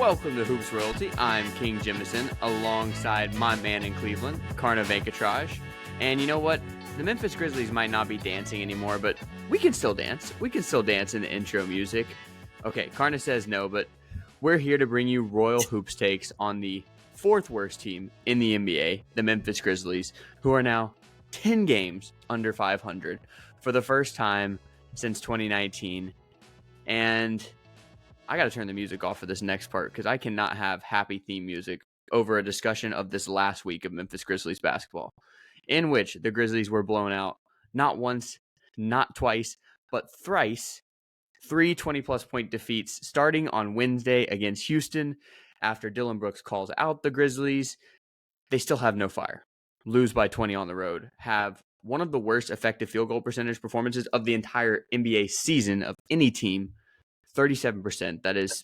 Welcome to Hoops Royalty. I'm King Jimison alongside my man in Cleveland, Karna. And you know what? The Memphis Grizzlies might not be dancing anymore, but we can still dance. We can still dance in the intro music. Okay, Karna says no, but we're here to bring you Royal Hoops takes on the fourth worst team in the NBA, the Memphis Grizzlies, who are now 10 games under 500 for the first time since 2019. And I got to turn the music off for this next part because I cannot have happy theme music over a discussion of this last week of Memphis Grizzlies basketball, in which the Grizzlies were blown out not once, not twice, but thrice. 3 20-plus point defeats starting on Wednesday against Houston after Dillon Brooks calls out the Grizzlies. They still have no fire. Lose by 20 on the road. Have one of the worst effective field goal percentage performances of the entire NBA season of any team. 37%. That is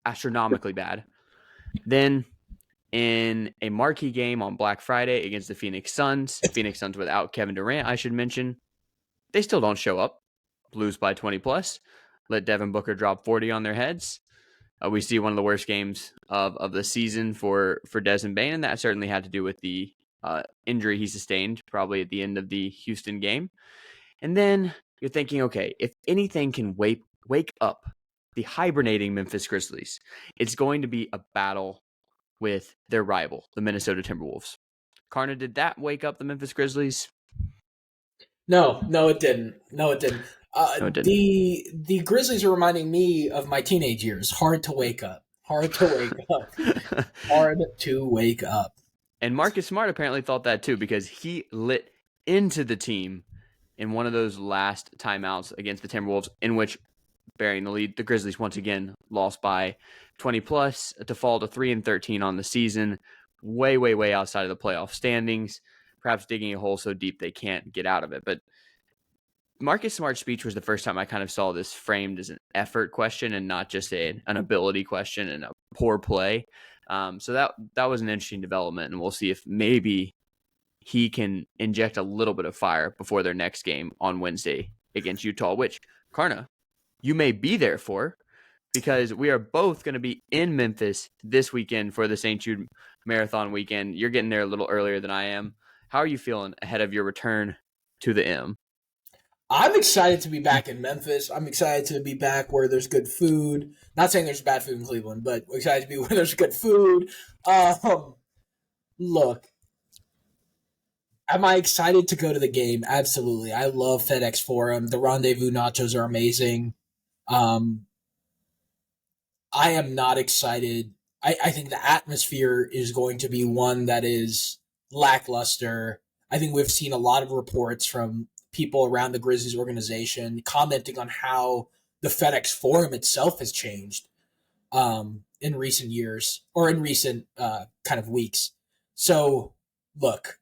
astronomically bad. Then in a marquee game on Black Friday against the Phoenix Suns without Kevin Durant, I should mention, they still don't show up. Lose by 20 plus. Let Devin Booker drop 40 on their heads. We see one of the worst games of the season for Desmond Bane, and that certainly had to do with the injury he sustained probably at the end of the Houston game. And then you're thinking, okay, if anything can wake up the hibernating Memphis Grizzlies, it's going to be a battle with their rival, the Minnesota Timberwolves. Karna, did that wake up the Memphis Grizzlies? No, it didn't. It didn't. The Grizzlies are reminding me of my teenage years. Hard to wake up. Hard to wake up. And Marcus Smart apparently thought that too, because he lit into the team in one of those last timeouts against the Timberwolves, in which, bearing the lead, the Grizzlies once again lost by 20 plus to fall to 3-13 on the season, way outside of the playoff standings, perhaps digging a hole so deep they can't get out of it. But Marcus Smart's speech was the first time I kind of saw this framed as an effort question and not just an ability question and a poor play. So that was an interesting development, and we'll see if maybe he can inject a little bit of fire before their next game on Wednesday against Utah, which, Karna, you may be there for, because we are both going to be in Memphis this weekend for the St. Jude Marathon weekend. You're getting there a little earlier than I am. How are you feeling ahead of your return to the M? I'm excited to be back in Memphis. I'm excited to be back where there's good food. Not saying there's bad food in Cleveland, but excited to be where there's good food. Look, am I excited to go to the game? Absolutely. I love FedEx Forum. The Rendezvous nachos are amazing. I am not excited. I think the atmosphere is going to be one that is lackluster. I think we've seen a lot of reports from people around the Grizzlies organization commenting on how the FedEx Forum itself has changed in recent years or in recent kind of weeks. So, look,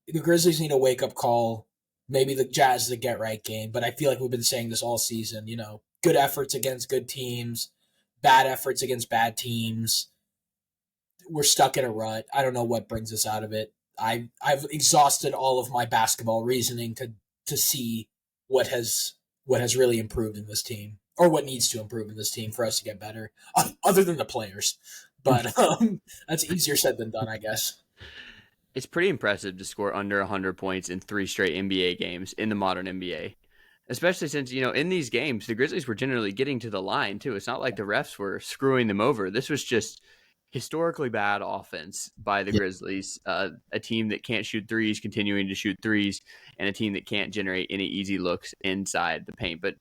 the Grizzlies need a wake-up call. Maybe the Jazz is a get-right game, but I feel like we've been saying this all season. You know, good efforts against good teams, bad efforts against bad teams. We're stuck in a rut. I don't know what brings us out of it. I've exhausted all of my basketball reasoning to see what has really improved in this team, or what needs to improve in this team for us to get better, other than the players. But that's easier said than done, I guess. It's pretty impressive to score under 100 points in 3 straight NBA games in the modern NBA, especially since, in these games, the Grizzlies were generally getting to the line, too. It's not like the refs were screwing them over. This was just historically bad offense by the Grizzlies, a team that can't shoot threes, continuing to shoot threes, and a team that can't generate any easy looks inside the paint. But,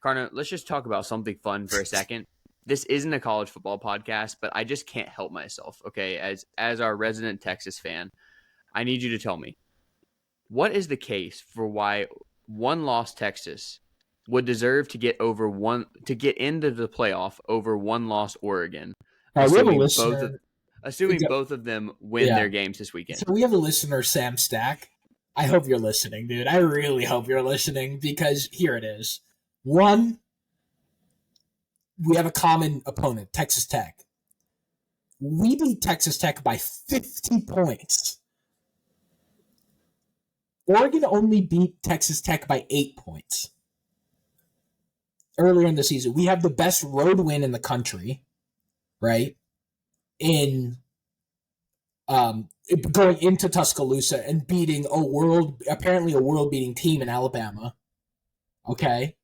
Karna, let's just talk about something fun for a second. This isn't a college football podcast, but I just can't help myself, okay? As our resident Texas fan, I need you to tell me, what is the case for why one-loss Texas would deserve to get into the playoff over one-loss Oregon? Assuming both of them win their games this weekend. So we have a listener, Sam Stack. I hope you're listening, dude. I really hope you're listening, because here it is. One, we have a common opponent, Texas Tech. We beat Texas Tech by 50 points. Oregon only beat Texas Tech by 8 points earlier in the season. We have the best road win in the country, right? in going into Tuscaloosa and beating apparently a world beating team in Alabama. Okay,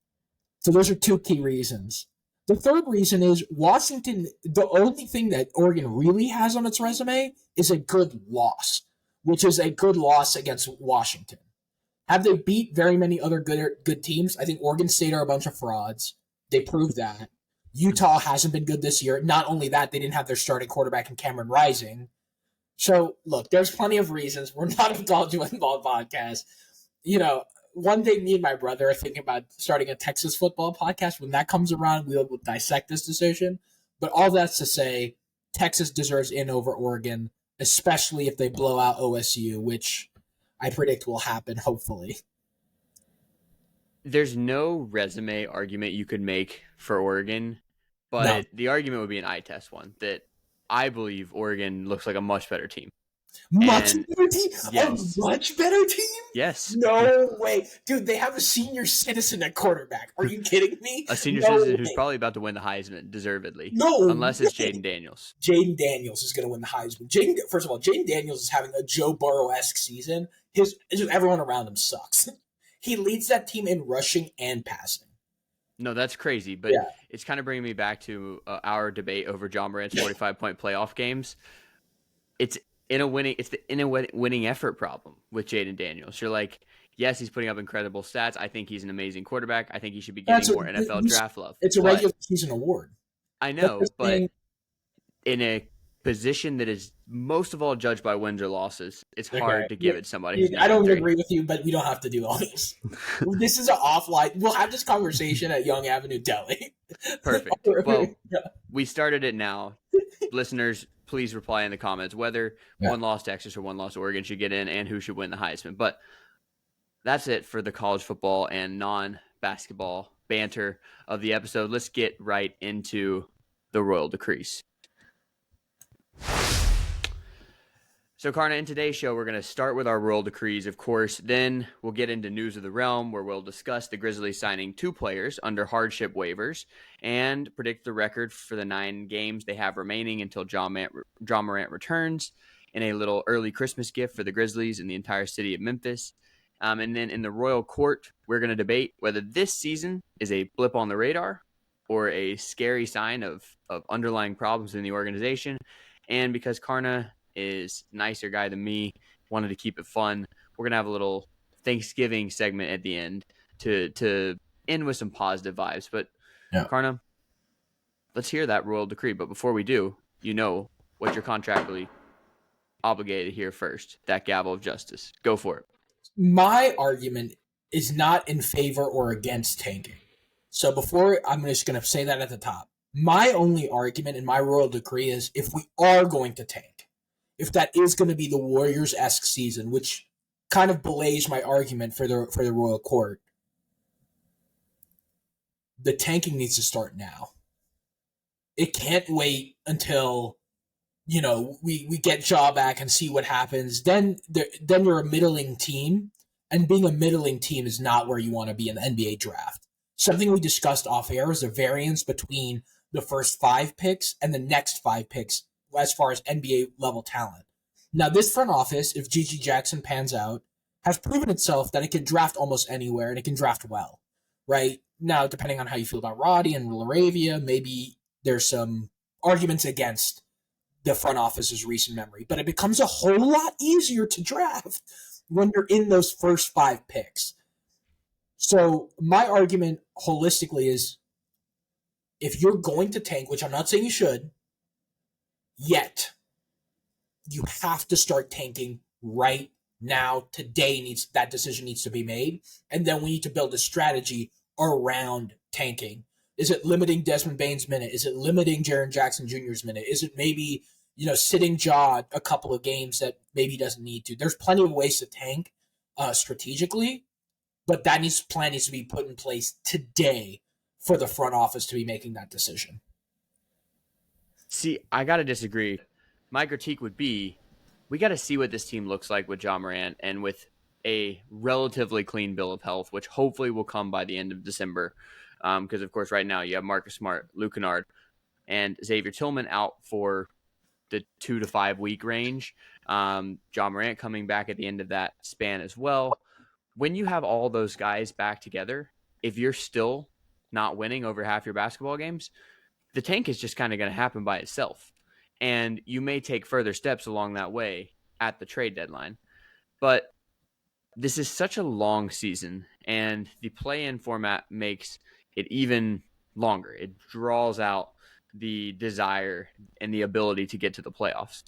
so those are two key reasons. The third reason is Washington. The only thing that Oregon really has on its resume is a good loss, which is a good loss against Washington. Have they beat very many other good teams? I think Oregon State are a bunch of frauds. They proved that. Utah hasn't been good this year. Not only that, they didn't have their starting quarterback in Cameron Rising. So, look, there's plenty of reasons. We're not a college football podcast. One day me and my brother are thinking about starting a Texas football podcast. When that comes around, we'll dissect this decision. But all that's to say, Texas deserves in over Oregon, especially if they blow out OSU, which I predict will happen, hopefully. There's no resume argument you could make for Oregon, but the argument would be an eye test one, that I believe Oregon looks like a much better team. Much better team? Yes. A much better team? Yes. No way. Dude, they have a senior citizen at quarterback. Are you kidding me? A senior citizen who's probably about to win the Heisman, deservedly. No. Unless it's Jaden Daniels. Jaden Daniels is going to win the Heisman. First of all, Jaden Daniels is having a Joe Burrow-esque season. Everyone around him sucks. He leads that team in rushing and passing. No, that's crazy, but it's kind of bringing me back to our debate over John Morant's 45-point playoff games. It's the winning effort problem with Jaden Daniels. You're like, yes, he's putting up incredible stats. I think he's an amazing quarterback. I think he should be getting more NFL draft love. It's a regular season award. I know, but in a position that is most of all judged by wins or losses, it's hard to give it somebody. I don't agree with you, but we don't have to do all this. This is an offline. We'll have this conversation at Young Avenue Deli. Perfect. Well, we started it now. Listeners, please reply in the comments whether one loss Texas or one loss Oregon should get in and who should win the Heisman. But that's it for the college football and non-basketball banter of the episode. Let's get right into the royal decrees. So, Karna, in today's show, we're going to start with our royal decrees, of course. Then we'll get into news of the realm, where we'll discuss the Grizzlies signing 2 players under hardship waivers and predict the record for the 9 games they have remaining until John Morant returns, in a little early Christmas gift for the Grizzlies and the entire city of Memphis. And then in the royal court, we're going to debate whether this season is a blip on the radar or a scary sign of underlying problems in the organization. And because Karna is a nicer guy than me, wanted to keep it fun, we're gonna have a little Thanksgiving segment at the end to end with some positive vibes. But Karna, let's hear that royal decree. But before we do, you know what you're contractually obligated to hear first, that gavel of justice. Go for it. My argument is not in favor or against tanking. So before, I'm just going to say that at the top. My only argument in my royal decree is if we are going to tank, if that is going to be the Warriors-esque season, which kind of belays my argument for the royal court, the tanking needs to start now. It can't wait until, we get Ja back and see what happens. Then you're a middling team, and being a middling team is not where you want to be in the NBA draft. Something we discussed off air is the variance between the first 5 picks and the next 5 picks as far as NBA level talent. Now, this front office, if Gigi Jackson pans out, has proven itself that it can draft almost anywhere and it can draft well, right? Now, depending on how you feel about Roddy and Laravia, maybe there's some arguments against the front office's recent memory, but it becomes a whole lot easier to draft when you're in those first 5 picks. So my argument holistically is if you're going to tank, which I'm not saying you should, yet you have to start tanking right now. Today that decision needs to be made. And then we need to build a strategy around tanking. Is it limiting Desmond Bane's minute? Is it limiting Jaren Jackson Jr.'s minute? Is it maybe, sitting Ja a couple of games that maybe doesn't need to? There's plenty of ways to tank strategically, but that plan needs to be put in place today for the front office to be making that decision. See, I got to disagree. My critique would be we got to see what this team looks like with John Morant and with a relatively clean bill of health, which hopefully will come by the end of December. Because, of course, right now you have Marcus Smart, Luke Kennard, and Xavier Tillman out for the 2 to 5 week range. John Morant coming back at the end of that span as well. When you have all those guys back together, if you're still not winning over half your basketball games, the tank is just kind of going to happen by itself. And you may take further steps along that way at the trade deadline. But this is such a long season, and the play-in format makes it even longer. It draws out the desire and the ability to get to the playoffs.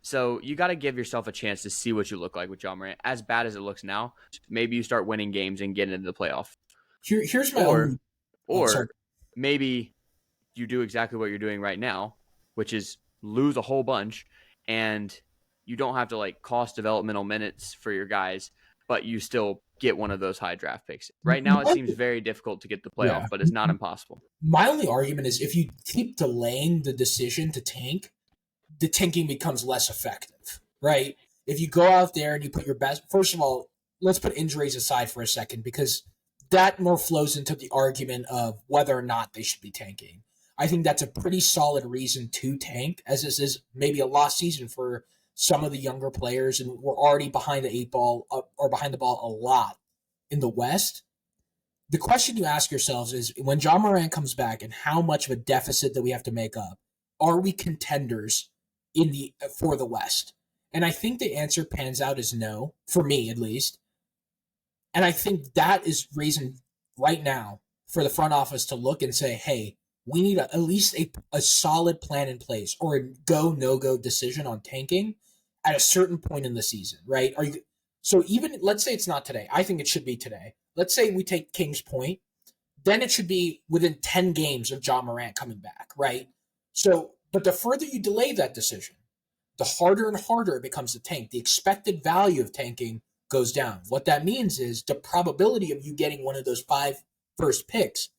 So you got to give yourself a chance to see what you look like with John Morant. As bad as it looks now, maybe you start winning games and get into the playoff. Here's my only... Or maybe you do exactly what you're doing right now, which is lose a whole bunch, and you don't have to like cost developmental minutes for your guys, but you still get one of those high draft picks. Right now, it seems very difficult to get the playoff, but it's not impossible. My only argument is if you keep delaying the decision to tank, the tanking becomes less effective, right? If you go out there and you put your best, first of all, let's put injuries aside for a second, because that more flows into the argument of whether or not they should be tanking. I think that's a pretty solid reason to tank, as this is maybe a lost season for some of the younger players, and we're already behind the 8 ball or behind the ball a lot in the West. The question you ask yourselves is, when John Morant comes back and how much of a deficit that we have to make up, are we contenders for the West? And I think the answer pans out as no, for me at least. And I think that is reason right now for the front office to look and say, hey, we need at least a solid plan in place, or a go, no-go decision on tanking at a certain point in the season, right? So even, let's say it's not today. I think it should be today. Let's say we take Kings Point. Then it should be within 10 games of John Morant coming back, right? So, but the further you delay that decision, the harder and harder it becomes to tank. The expected value of tanking goes down. What that means is the probability of you getting one of those 5 first picks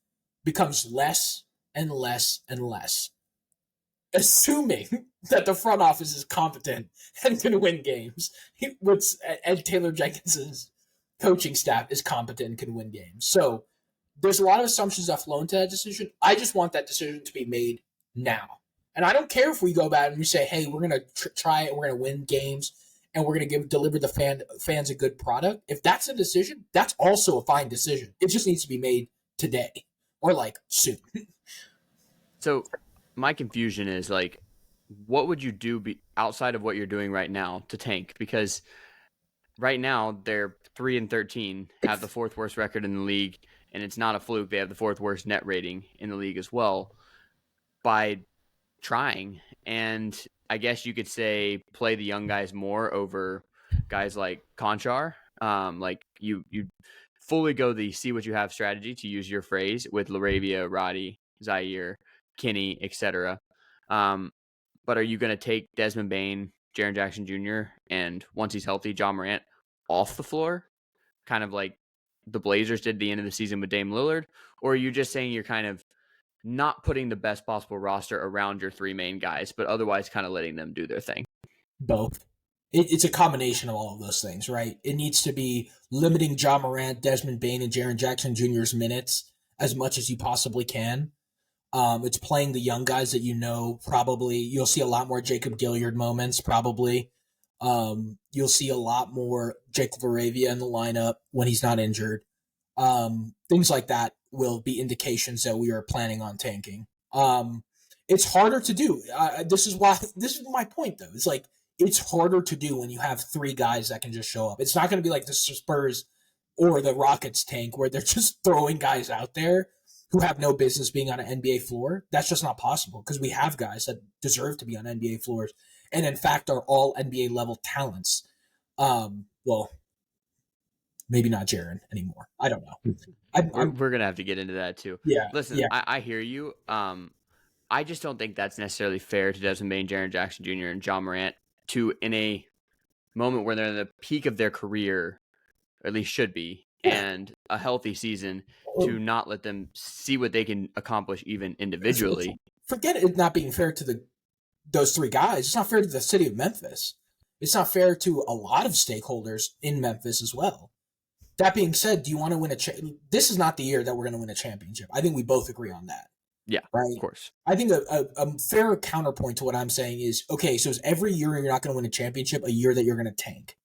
becomes less and less and less, assuming that the front office is competent and can win games. And Taylor Jenkins's coaching staff is competent and can win games. So there's a lot of assumptions that flow into that decision. I just want that decision to be made now. And I don't care if we go back and we say, hey, we're going to try it, we're going to win games, and we're going to deliver the fans a good product. If that's a decision, that's also a fine decision. It just needs to be made today or like soon. So my confusion is like, what would you do outside of what you're doing right now to tank? Because right now they're 3-13, have the 4th worst record in the league, and it's not a fluke. They have the 4th worst net rating in the league as well by trying. And I guess you could say play the young guys more over guys like Conchar. Like you fully go the see what you have strategy, to use your phrase, with Laravia, Roddy, Zaire, Kinney, etc. But are you going to take Desmond Bane, Jaren Jackson Jr., and once he's healthy, John Morant off the floor, kind of like the Blazers did at the end of the season with Dame Lillard? Or are you just saying you're kind of not putting the best possible roster around your 3 main guys, but otherwise kind of letting them do their thing? Both. It's a combination of all of those things, right? It needs to be limiting John Morant, Desmond Bane, and Jaren Jackson Jr.'s minutes as much as you possibly can. It's playing the young guys that you know. Probably you'll see a lot more Jacob Gilyard moments, probably. You'll see a lot more Jake Laravia in the lineup when he's not injured. Things like that will be indications that we are planning on tanking. It's harder to do. This is my point, though. It's like, it's harder to do when you have 3 guys that can just show up. It's not going to be like the Spurs or the Rockets tank where they're just throwing guys out there who have no business being on an NBA floor. That's just not possible, because we have guys that deserve to be on NBA floors and in fact are all NBA level talents. Well, maybe not Jaren anymore. I don't know. We're going to have to get into that too. Yeah. Listen, yeah. I hear you. I just don't think that's necessarily fair to Desmond Bane, Jaren Jackson Jr., and John Morant to, in a moment where they're in the peak of their career, or at least should be, and a healthy season, to not let them see what they can accomplish even individually. Forget it not being fair to those 3 guys. It's not fair to the city of Memphis. It's not fair to a lot of stakeholders in Memphis as well. That being said, do you want to win this is not the year that we're going to win a championship. I think we both agree on that. Yeah, of right? course. I think a fair counterpoint to what I'm saying is, okay, so is every year you're not going to win a championship a year that you're going to tank,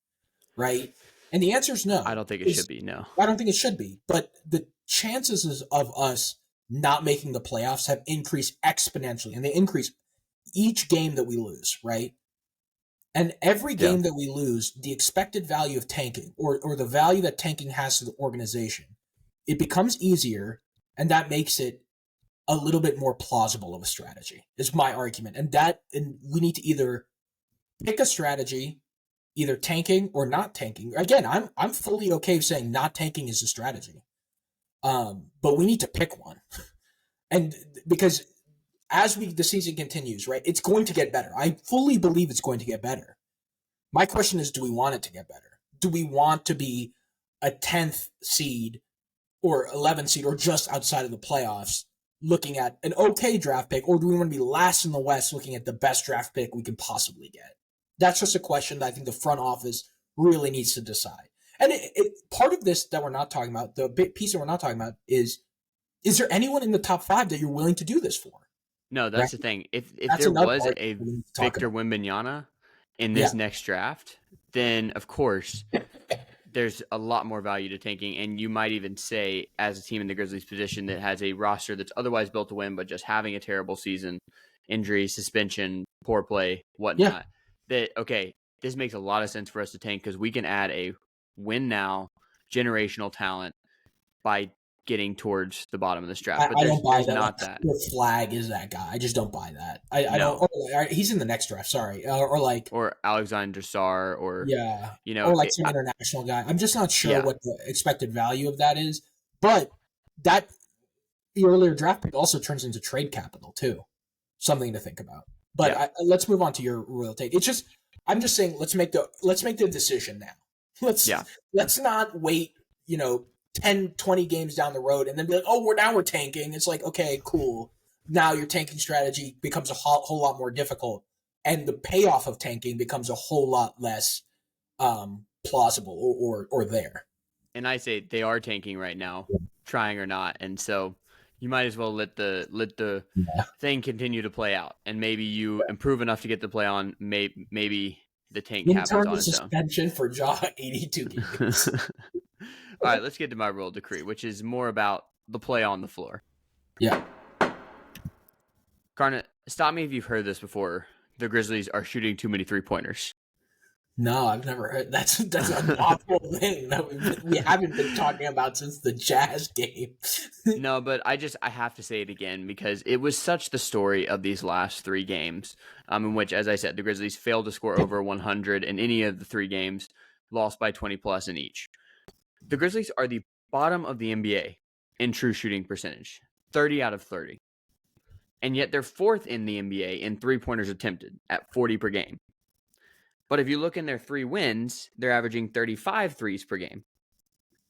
right? And the answer is I no. don't think it should Is be, no. I don't think it should be, but the chances of us not making the playoffs have increased exponentially, and they increase each game that we lose, right? And every Yeah. game that we lose, the expected value of tanking, or the value that tanking has to the organization, it becomes easier, and that makes it a little bit more plausible of a strategy. Is my argument, and we need to either pick a strategy, either tanking or not tanking. Again, I'm fully okay saying not tanking is a strategy, but we need to pick one, and because as the season continues, right, it's going to get better. I fully believe it's going to get better. My question is, do we want it to get better? Do we want to be a 10th seed or 11th seed or just outside of the playoffs looking at an okay draft pick, or do we want to be last in the West looking at the best draft pick we can possibly get? That's just a question that I think the front office really needs to decide. And part of this that we're not talking about, the big piece that we're not talking about is there anyone in the top 5 that you're willing to do this for? No, Right? that's the thing. If That's there another was part a we need to talk Victor about. Wembanyama in Yeah. this next draft, then of course there's a lot more value to tanking, and you might even say, as a team in the Grizzlies' position that has a roster that's otherwise built to win, but just having a terrible season, injury, suspension, poor play, Yeah. whatnot, that okay, this makes a lot of sense for us to tank because we can add a win now generational talent by getting towards the bottom of this draft. But I don't buy there's that. Like not that. the flag is that guy. I just don't buy that. I don't. No. Oh, he's in the next draft. Sorry, or like Or Alexander Sarr, or yeah, you know, or like some international guy. I'm just not sure yeah, what the expected value of that is. But that the earlier draft pick also turns into trade capital too. Something to think about. But yeah, let's move on to your royal take. It's just I'm just saying let's make the decision now. Let's yeah. let's not wait. 10, 20 games down the road and then be like, oh, we're tanking. It's like, okay, cool. Now your tanking strategy becomes a whole lot more difficult, and the payoff of tanking becomes a whole lot less plausible or there. And I say they are tanking right now, trying or not, and so you might as well let the Yeah. thing continue to play out, and maybe you improve enough to get the play on. Maybe the tank happens Internal on its own. suspension for Jaw 82 games. All right, let's get to my royal decree, which is more about the play on the floor. Yeah. Karna, stop me if you've heard this before. The Grizzlies are shooting too many 3-pointers. No, I've never heard. That's an awful thing that we haven't been talking about since the Jazz game. No, but I have to say it again because it was such the story of these last 3 games, in which, as I said, the Grizzlies failed to score over 100 in any of the 3 games, lost by 20 plus in each. The Grizzlies are the bottom of the NBA in true shooting percentage, 30 out of 30. And yet they're 4th in the NBA in 3-pointers attempted at 40 per game. But if you look in their 3 wins, they're averaging 35 threes per game.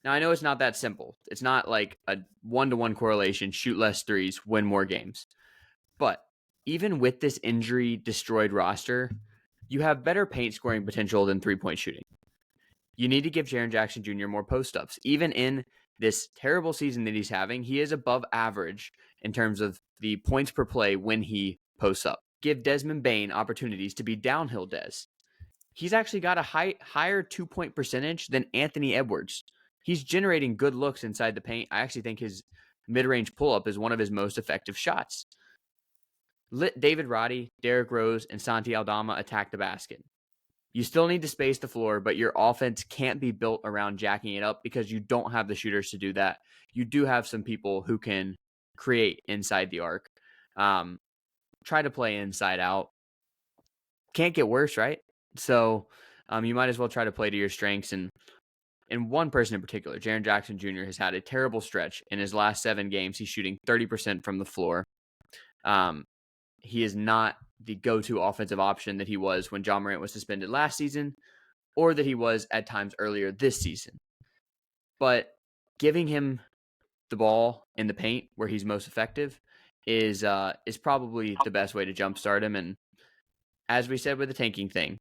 Now, I know it's not that simple. It's not like a 1-to-1 correlation, shoot less threes, win more games. But even with this injury-destroyed roster, you have better paint scoring potential than 3-point shooting. You need to give Jaren Jackson Jr. more post-ups. Even in this terrible season that he's having, he is above average in terms of the points per play when he posts up. Give Desmond Bane opportunities to be downhill Des. He's actually got a higher 2-point percentage than Anthony Edwards. He's generating good looks inside the paint. I actually think his mid-range pull-up is one of his most effective shots. Let David Roddy, Derrick Rose, and Santi Aldama attack the basket. You still need to space the floor, but your offense can't be built around jacking it up because you don't have the shooters to do that. You do have some people who can create inside the arc. Try to play inside out. Can't get worse, right? So you might as well try to play to your strengths. And one person in particular, Jaren Jackson Jr., has had a terrible stretch. In his last 7 games, he's shooting 30% from the floor. He is not the go-to offensive option that he was when John Morant was suspended last season, or that he was at times earlier this season. But giving him the ball in the paint where he's most effective is probably the best way to jumpstart him. And as we said with the tanking thing,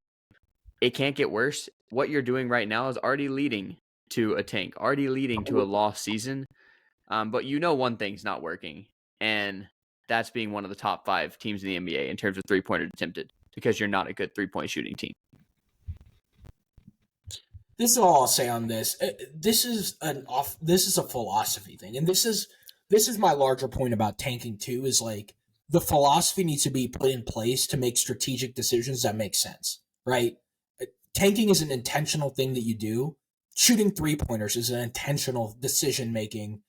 it can't get worse. What you're doing right now is already leading to a tank, already leading to a lost season. But you know one thing's not working, and that's being one of the top 5 teams in the NBA in terms of three-pointers attempted, because you're not a good three-point shooting team. This is all I'll say on this. This is a philosophy thing, and this is my larger point about tanking too. Is like the philosophy needs to be put in place to make strategic decisions that make sense, right? Tanking is an intentional thing that you do. Shooting 3-pointers is an intentional decision making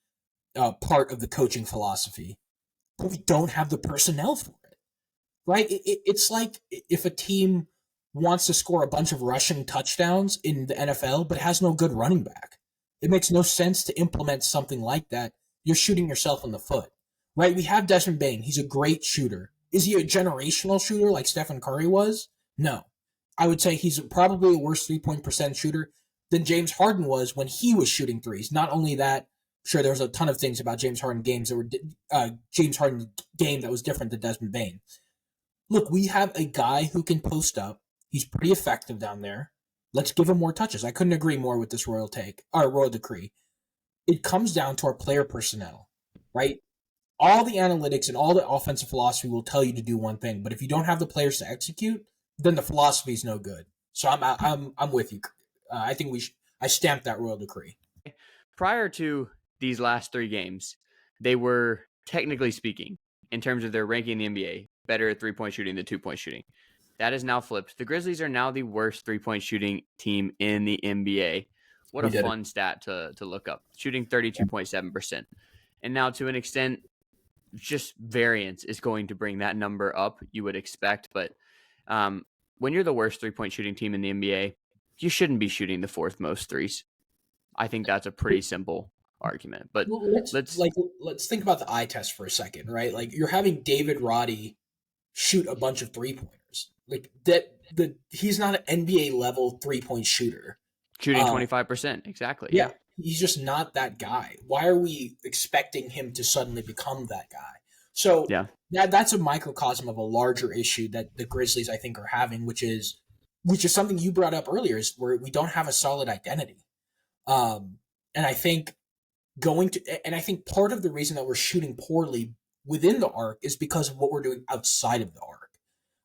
part of the coaching philosophy. But we don't have the personnel for it, right? It's like if a team wants to score a bunch of rushing touchdowns in the NFL, but has no good running back. It makes no sense to implement something like that. You're shooting yourself in the foot, right? We have Desmond Bain. He's a great shooter. Is he a generational shooter like Stephen Curry was? No. I would say he's probably a worse 3-point percent shooter than James Harden was when he was shooting threes. Not only that, sure, there's a ton of things about James Harden games that were James Harden game that was different than Desmond Bain. Look, we have a guy who can post up. He's pretty effective down there. Let's give him more touches. I couldn't agree more with this royal decree. It comes down to our player personnel, right? All the analytics and all the offensive philosophy will tell you to do one thing, but if you don't have the players to execute, then the philosophy is no good. So I'm with you. I think I stamped that royal decree. Prior to these last 3 games, they were, technically speaking, in terms of their ranking in the NBA, better at 3-point shooting than 2-point shooting. That is now flipped. The Grizzlies are now the worst 3-point shooting team in the NBA. What a fun stat to look up. Shooting 32.7%. And now, to an extent, just variance is going to bring that number up, you would expect. But when you're the worst 3-point shooting team in the NBA, you shouldn't be shooting the 4th most threes. I think that's a pretty simple argument. But let's think about the eye test for a second, right? Like, you're having David Roddy shoot a bunch of 3-pointers. Like he's not an NBA level 3-point shooter. Shooting 25%, exactly. Yeah, he's just not that guy. Why are we expecting him to suddenly become that guy? So that's a microcosm of a larger issue that the Grizzlies, I think, are having, which is something you brought up earlier, is where we don't have a solid identity. And I think part of the reason that we're shooting poorly within the arc is because of what we're doing outside of the arc.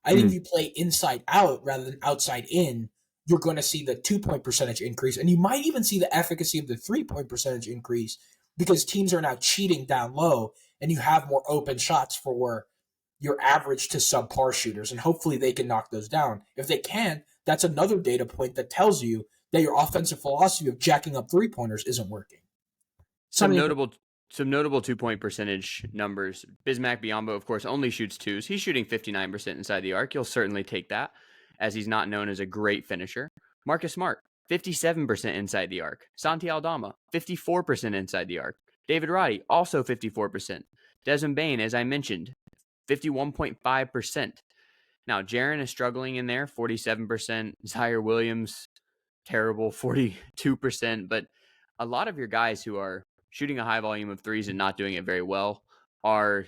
I think if you play inside out rather than outside in, you're going to see the 2-point percentage increase, and you might even see the efficacy of the 3-point percentage increase, because teams are now cheating down low, and you have more open shots for your average to subpar shooters, and hopefully they can knock those down. If they can, that's another data point that tells you that your offensive philosophy of jacking up 3-pointers isn't working. Some notable 2-point percentage numbers. Bismack Biyombo, of course, only shoots 2s. He's shooting 59% inside the arc. You'll certainly take that, as he's not known as a great finisher. Marcus Smart, 57% inside the arc. Santi Aldama, 54% inside the arc. David Roddy, also 54%. Desmond Bain, as I mentioned, 51.5%. Now, Jaren is struggling in there, 47%. Zaire Williams, terrible, 42%. But a lot of your guys who are shooting a high volume of 3s and not doing it very well are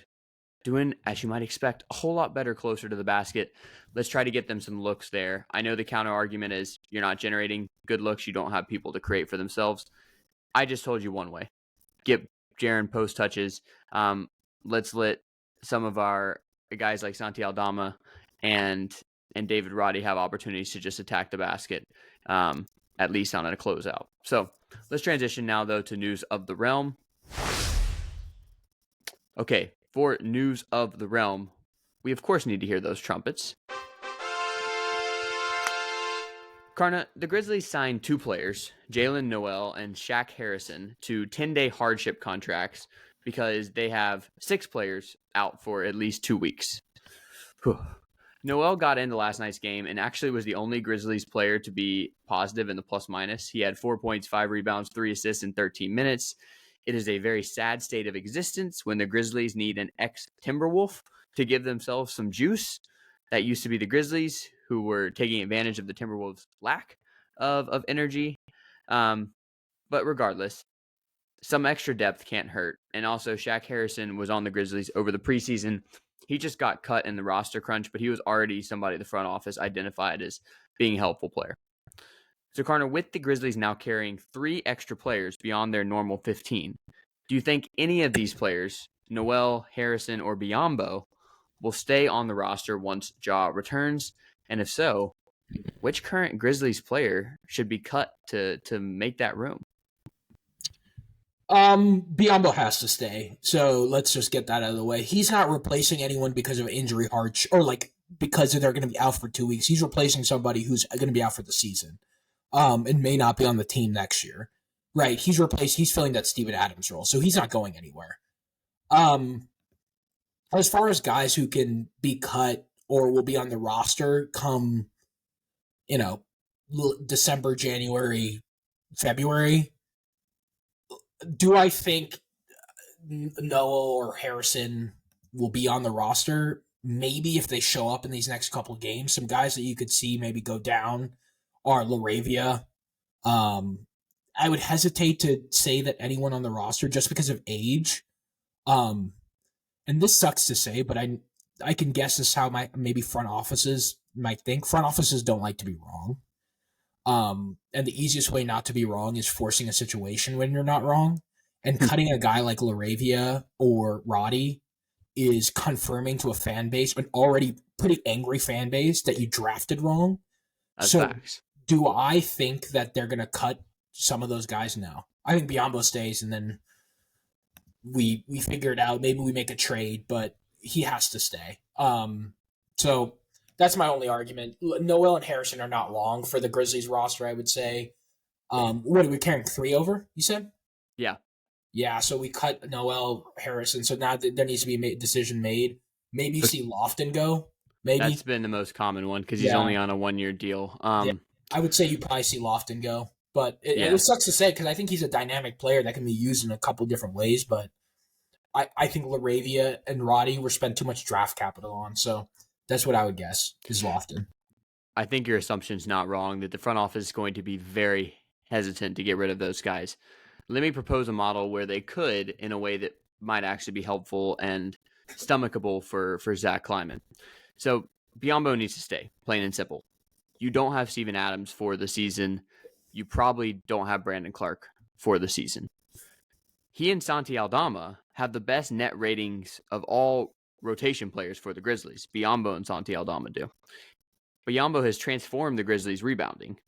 doing, as you might expect, a whole lot better closer to the basket. Let's try to get them some looks there. I know the counter argument is you're not generating good looks. You don't have people to create for themselves. I just told you one way. Get Jaren post touches. Let's let some of our guys like Santi Aldama and David Roddy have opportunities to just attack the basket, at least on a closeout. So let's transition now, though, to news of the realm. Okay, for news of the realm, we of course need to hear those trumpets. Karna, the Grizzlies signed 2 players, Jalen Noel and Shaq Harrison, to 10-day hardship contracts because they have 6 players out for at least 2 weeks. Whew. Noel got into last night's game and actually was the only Grizzlies player to be positive in the plus-minus. He had 4 points, 5 rebounds, 3 assists in 13 minutes. It is a very sad state of existence when the Grizzlies need an ex-Timberwolf to give themselves some juice. That used to be the Grizzlies, who were taking advantage of the Timberwolves' lack of energy. But regardless, some extra depth can't hurt. And also, Shaq Harrison was on the Grizzlies over the preseason. He just got cut in the roster crunch, but he was already somebody the front office identified as being a helpful player. So, Karna, with the Grizzlies now carrying 3 extra players beyond their normal 15, do you think any of these players Noel, Harrison, or Biombo will stay on the roster once Ja returns? And if so, which current Grizzlies player should be cut to make that room? Biombo has to stay. So let's just get that out of the way. He's not replacing anyone because of injury hardship or like because they're going to be out for 2 weeks. He's replacing somebody who's going to be out for the season. And may not be on the team next year. Right. He's filling that Steven Adams role. So he's not going anywhere. Um, as far as guys who can be cut or will be on the roster come, you know, December, January, February, do I think Noah or Harrison will be on the roster? Maybe if they show up in these next couple of games. Some guys that you could see maybe go down are Laravia. I would hesitate to say that anyone on the roster just because of age. Um, and this sucks to say, but I can guess this how maybe front offices might think. Front offices don't like to be wrong. And the easiest way not to be wrong is forcing a situation when you're not wrong. And cutting a guy like Laravia or Roddy is confirming to a fan base, an already pretty angry fan base, that you drafted wrong. That's So facts. do I think that they're going to cut some of those guys? No. I think Biombo stays and then we figure it out. Maybe we make a trade, but he has to stay. So that's my only argument. Noel and Harrison are not long for the Grizzlies roster, I would say. What are we carrying 3 over, you said? Yeah. Yeah, so we cut Noel Harrison. So now there needs to be a decision made. Maybe you see Lofton go. Maybe. That's been the most common one because he's only on a 1-year deal. Yeah. I would say you probably see Lofton go. But it sucks to say because I think he's a dynamic player that can be used in a couple different ways. But I think Laravia and Roddy were spent too much draft capital on. So that's what I would guess is Lofton. I think your assumption's not wrong that the front office is going to be very hesitant to get rid of those guys. Let me propose a model where they could in a way that might actually be helpful and stomachable for Zach Kleiman. So Biombo needs to stay, plain and simple. You don't have Steven Adams for the season. You probably don't have Brandon Clark for the season. He and Santi Aldama have the best net ratings of all rotation players for the Grizzlies. Biombo and Santi Aldama do. Biombo has transformed the Grizzlies' rebounding.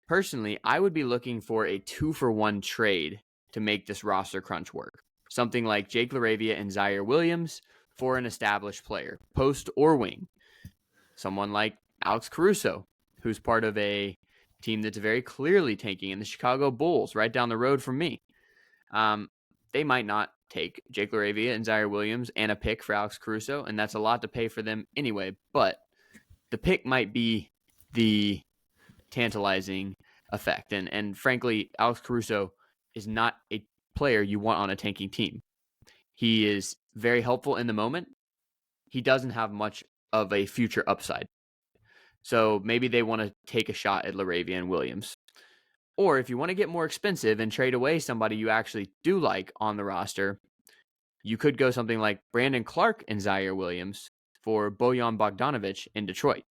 Personally, I would be looking for a 2-for-1 trade to make this roster crunch work. Something like Jake LaRavia and Zaire Williams for an established player, post or wing. Someone like Alex Caruso, who's part of a team that's very clearly tanking in the Chicago Bulls, right down the road from me. They might not take Jake LaRavia and Zaire Williams and a pick for Alex Caruso, and that's a lot to pay for them anyway, but the pick might be the tantalizing effect. And frankly, Alex Caruso is not a player you want on a tanking team. He is very helpful in the moment. He doesn't have much of a future upside. So maybe they want to take a shot at LaRavia and Williams. Or if you want to get more expensive and trade away somebody you actually do like on the roster, you could go something like Brandon Clark and Zaire Williams for Bojan Bogdanovic in Detroit.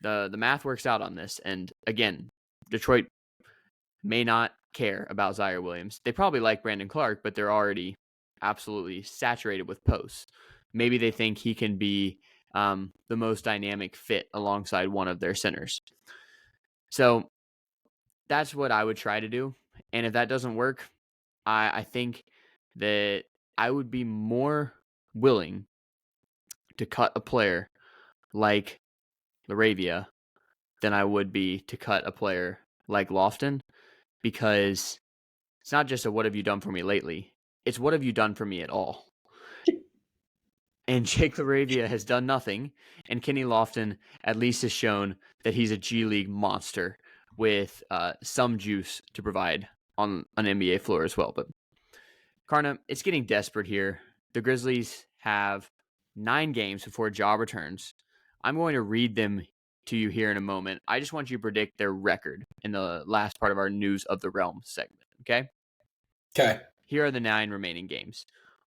The math works out on this. And again, Detroit may not care about Zaire Williams. They probably like Brandon Clark, but they're already absolutely saturated with posts. Maybe they think he can be the most dynamic fit alongside one of their centers. So that's what I would try to do. And if that doesn't work, I think that I would be more willing to cut a player like Laravia than I would be to cut a player like Lofton, because it's not just a what have you done for me lately, it's what have you done for me at all. And Jake LaRavia has done nothing, and Kenny Lofton at least has shown that he's a G League monster with some juice to provide on an NBA floor as well. But Karna, it's getting desperate here. The Grizzlies have 9 games before Ja returns. I'm going to read them to you here in a moment. I just want you to predict their record in the last part of our News of the Realm segment, okay? Okay. Here are the 9 remaining games.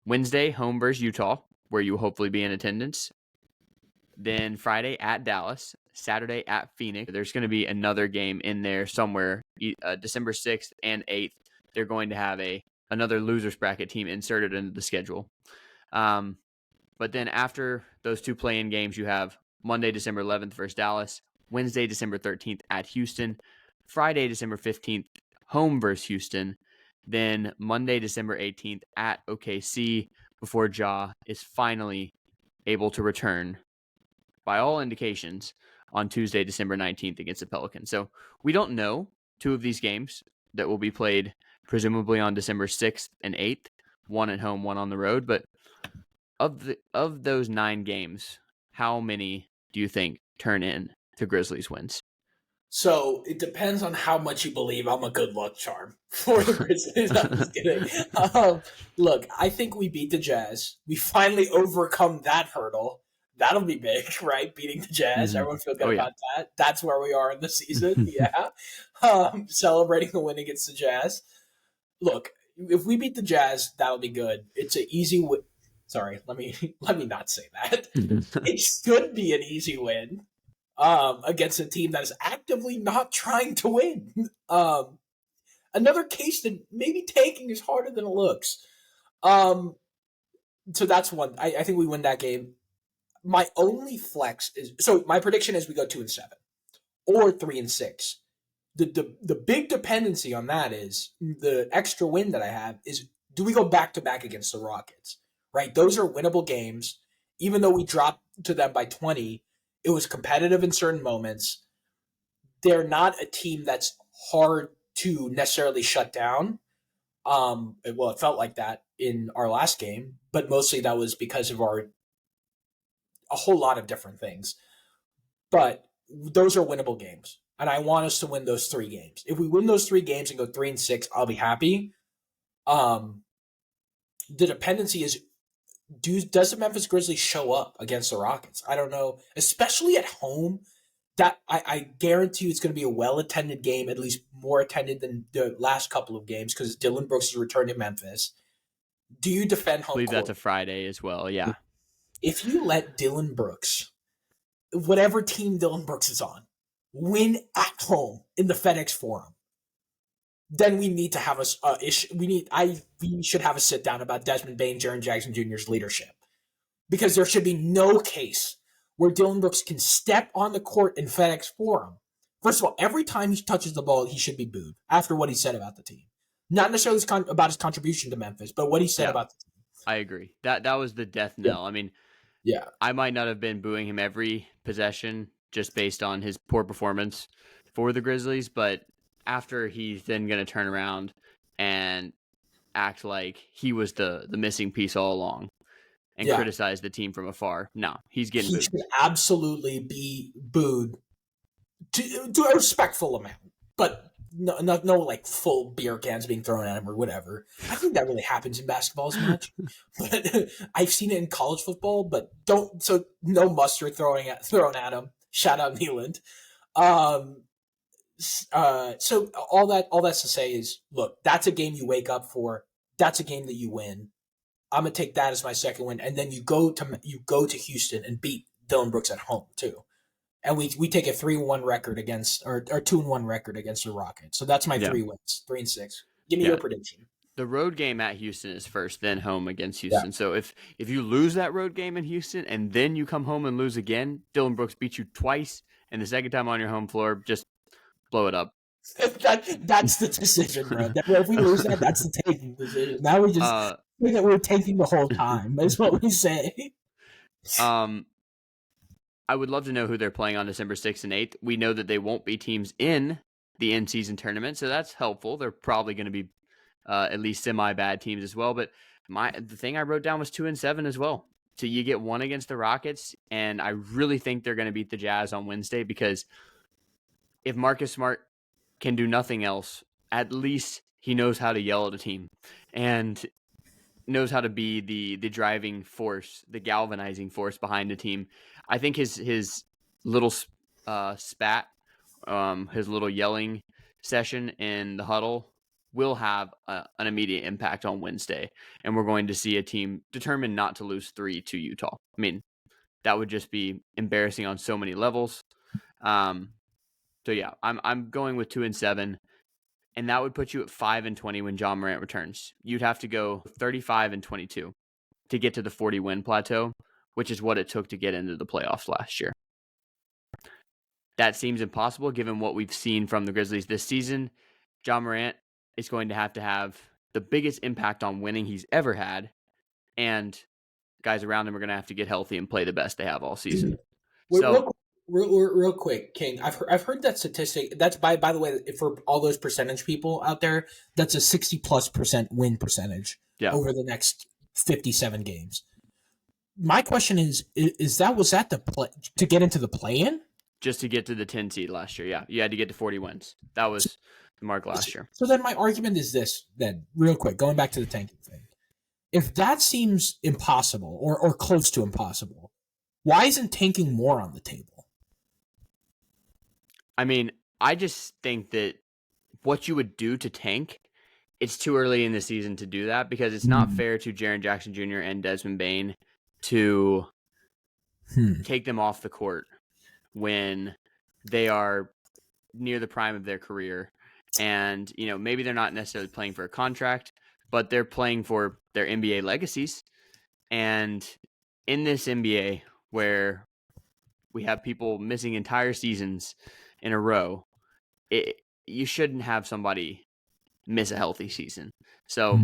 Wednesday, home versus Utah, where you will hopefully be in attendance. Then Friday at Dallas. Saturday at Phoenix. There's going to be another game in there somewhere, December 6th and 8th. They're going to have a another losers bracket team inserted into the schedule. But then after those two play-in games, you have Monday, December 11th versus Dallas, Wednesday, December 13th at Houston, Friday, December 15th, home versus Houston, then Monday, December 18th at OKC before Ja is finally able to return, by all indications, on Tuesday, December 19th against the Pelicans. So we don't know two of these games that will be played presumably on December 6th and 8th, one at home, one on the road. But of those 9 games, how many do you think turn in to Grizzlies wins? So it depends on how much you believe I'm a good luck charm for the Grizzlies. I'm just kidding. Look, I think we beat the Jazz. We finally overcome that hurdle. That'll be big, right? Beating the Jazz. Mm-hmm. Everyone feel good Oh, yeah. about that. That's where we are in the season. Yeah. Celebrating the win against the Jazz. Look, if we beat the Jazz, that'll be good. It's an easy win. Sorry, let me not say that. It should be an easy win against a team that is actively not trying to win. Another case that maybe taking is harder than it looks. So that's one. I think we win that game. My only flex is, so my prediction is we go 2-7 or 3-6. The big dependency on that is the extra win that I have is, do we go back to back against the Rockets? Right, those are winnable games. Even though we dropped to them by 20, it was competitive in certain moments. They're not a team that's hard to necessarily shut down. Well, it felt like that in our last game, but mostly that was because of a whole lot of different things. But those are winnable games, and I want us to win those 3 games. If we win those 3 games and go 3-6, I'll be happy. The dependency is, does the Memphis Grizzlies show up against the Rockets? I don't know, especially at home. That I guarantee you it's going to be a well-attended game, at least more attended than the last couple of games, because Dylan Brooks is returning to Memphis. Do you defend I home believe court? that's a Friday as well, yeah. If you let Dylan Brooks, whatever team Dylan Brooks is on, win at home in the FedEx Forum, then we need to have we should have a sit down about Desmond Bane, Jaren Jackson Jr.'s leadership, because there should be no case where Dylan Brooks can step on the court in FedEx Forum. First of all, every time he touches the ball, he should be booed after what he said about the team. Not necessarily about his contribution to Memphis, but what he said about the team. I agree. That was the death knell. I mean, I might not have been booing him every possession just based on his poor performance for the Grizzlies, but after he's then going to turn around and act like he was the missing piece all along and criticize the team from afar, no, he's getting booed. He should absolutely be booed to a respectful amount, but no like full beer cans being thrown at him or whatever. I think that really happens in basketball as much, but I've seen it in college football. But no mustard thrown at him. Shout out Nealand. So all that's to say is, look, that's a game you wake up for. That's a game that you win. I'm gonna take that as my second win, and then you go to Houston and beat Dylan Brooks at home too, and we take a 3-1 record against, or 2-1 record against the Rockets. So that's my 3 wins, 3-6. Give me your prediction. The road game at Houston is first, then home against Houston. So if you lose that road game in Houston and then you come home and lose again, Dylan Brooks beat you twice, and the second time on your home floor, just blow it up. That's the decision, bro. If we lose that, that's the taking decision. Now we just think that we're taking the whole time. That's what we say. I would love to know who they're playing on December 6th and 8th. We know that they won't be teams in the in-season tournament, so that's helpful. They're probably going to be at least semi-bad teams as well. But the thing I wrote down was 2-7 as well. So you get one against the Rockets, and I really think they're going to beat the Jazz on Wednesday, because if Marcus Smart can do nothing else, at least he knows how to yell at a team and knows how to be the driving force, the galvanizing force behind a team. I think his little spat, his little yelling session in the huddle will have an immediate impact on Wednesday, and we're going to see a team determined not to lose 3 to Utah. I mean, that would just be embarrassing on so many levels. So yeah, I'm going with 2-7. and that would put you at 5-20 when John Morant returns. You'd have to go 35-22 to get to the 40-win plateau, which is what it took to get into the playoffs last year. That seems impossible given what we've seen from the Grizzlies this season. John Morant is going to have the biggest impact on winning he's ever had, and guys around him are going to have to get healthy and play the best they have all season. Wait, So, real quick, King. I've heard that statistic. That's by the way, for all those percentage people out there, that's a 60+% win percentage over the next 57 games. My question is was that the play to get into the play-in? Just to get to the 10 seed last year, yeah. You had to get to 40 wins. That was the mark last year. So then my argument is this, then, real quick, going back to the tanking thing. If that seems impossible or close to impossible, why isn't tanking more on the table? I mean, I just think that what you would do to tank, it's too early in the season to do that because it's not fair to Jaren Jackson Jr. and Desmond Bane to take them off the court when they are near the prime of their career. And, maybe they're not necessarily playing for a contract, but they're playing for their NBA legacies. And in this NBA where we have people missing entire seasons in a row, you shouldn't have somebody miss a healthy season. So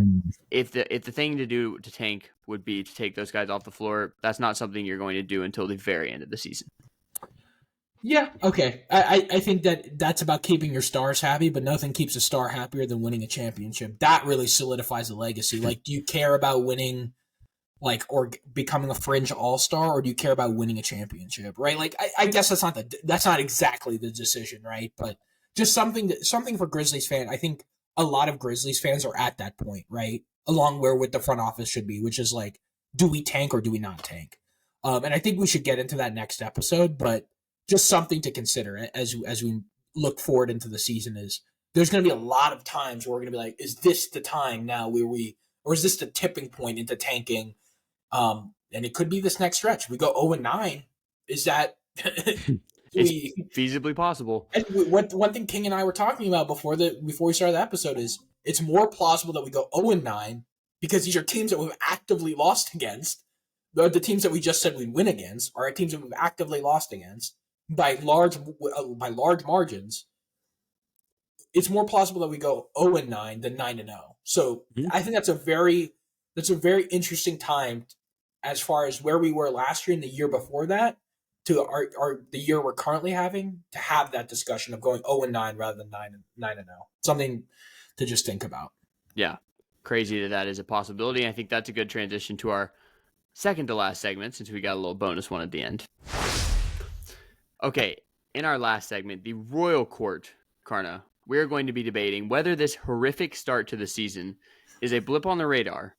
if the thing to do to tank would be to take those guys off the floor, that's not something you're going to do until the very end of the season. Yeah, okay. I think that's about keeping your stars happy, but nothing keeps a star happier than winning a championship. That really solidifies the legacy. Like, do you care about winning, or becoming a fringe all-star, or do you care about winning a championship, right? Like, I guess that's not exactly the decision, right? But just something for Grizzlies fan. I think a lot of Grizzlies fans are at that point, right? Along where what the front office should be, which is like, do we tank or do we not tank? And I think we should get into that next episode, but just something to consider as we look forward into the season is there's going to be a lot of times where we're going to be like, is this the time now or is this the tipping point into tanking? And it could be this next stretch. We go 0-9. Is that it's feasibly possible? And one thing King and I were talking about before we started the episode is it's more plausible that we go 0-9 because these are teams that we've actively lost against. The teams that we just said we'd win against are teams that we've actively lost against by large margins. It's more plausible that we go 0-9 than 9-0. So I think that's a very interesting time as far as where we were last year and the year before that to the year we're currently having to have that discussion of going 0-9 rather than 9-0. Something to just think about. Yeah, crazy that is a possibility. I think that's a good transition to our second to last segment since we got a little bonus one at the end. Okay, in our last segment, the Royal Court, Karna, we're going to be debating whether this horrific start to the season is a blip on the radar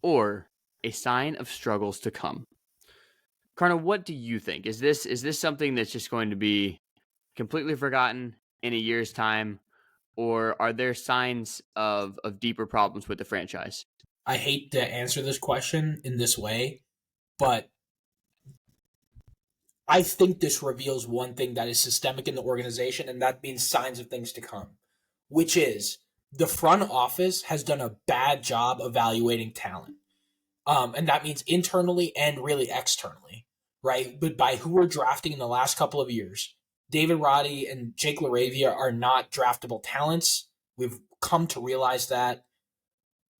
or a sign of struggles to come. Karna, what do you think? Is this something that's just going to be completely forgotten in a year's time, or are there signs of deeper problems with the franchise? I hate to answer this question in this way, but I think this reveals one thing that is systemic in the organization, and that means signs of things to come, which is the front office has done a bad job evaluating talent. And that means internally and really externally, right? But by who we're drafting in the last couple of years, David Roddy and Jake LaRavia are not draftable talents. We've come to realize that.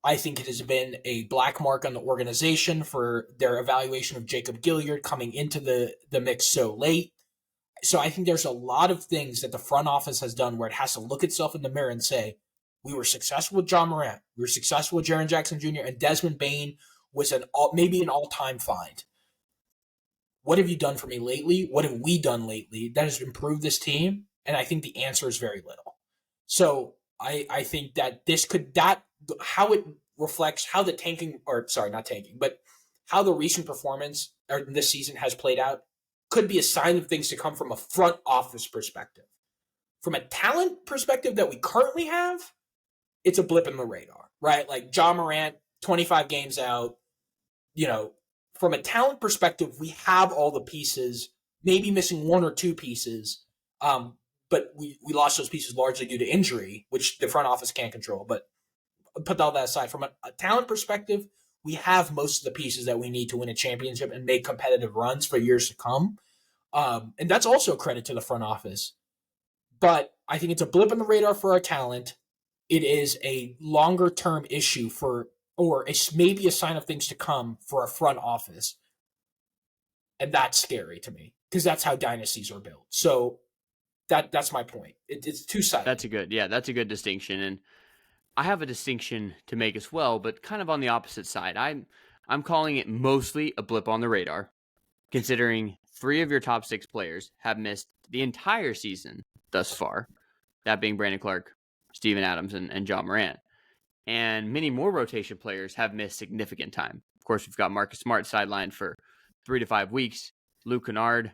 I think it has been a black mark on the organization for their evaluation of Jacob Gilyard coming into the mix so late. So I think there's a lot of things that the front office has done where it has to look itself in the mirror and say, we were successful with John Morant. We were successful with Jaren Jackson Jr. and Desmond Bane was maybe an all-time find. What have you done for me lately? What have we done lately that has improved this team? And I think the answer is very little. So I think that how it reflects how the how the recent performance or this season has played out could be a sign of things to come from a front office perspective. From a talent perspective that we currently have, it's a blip in the radar, right? Like John Morant, 25 games out. From a talent perspective, we have all the pieces, maybe missing one or two pieces. but we lost those pieces largely due to injury, which the front office can't control. But put all that aside, from a talent perspective, we have most of the pieces that we need to win a championship and make competitive runs for years to come. And that's also a credit to the front office. But I think it's a blip on the radar for our talent. It is a longer term issue maybe a sign of things to come for our front office. And that's scary to me because that's how dynasties are built. So that's my point. It's two-sided. That's a good distinction. And I have a distinction to make as well, but kind of on the opposite side. I'm calling it mostly a blip on the radar, considering 3 of your top 6 players have missed the entire season thus far, that being Brandon Clark, Steven Adams, and John Morant. And many more rotation players have missed significant time. Of course, we've got Marcus Smart sidelined for 3 to 5 weeks. Luke Kennard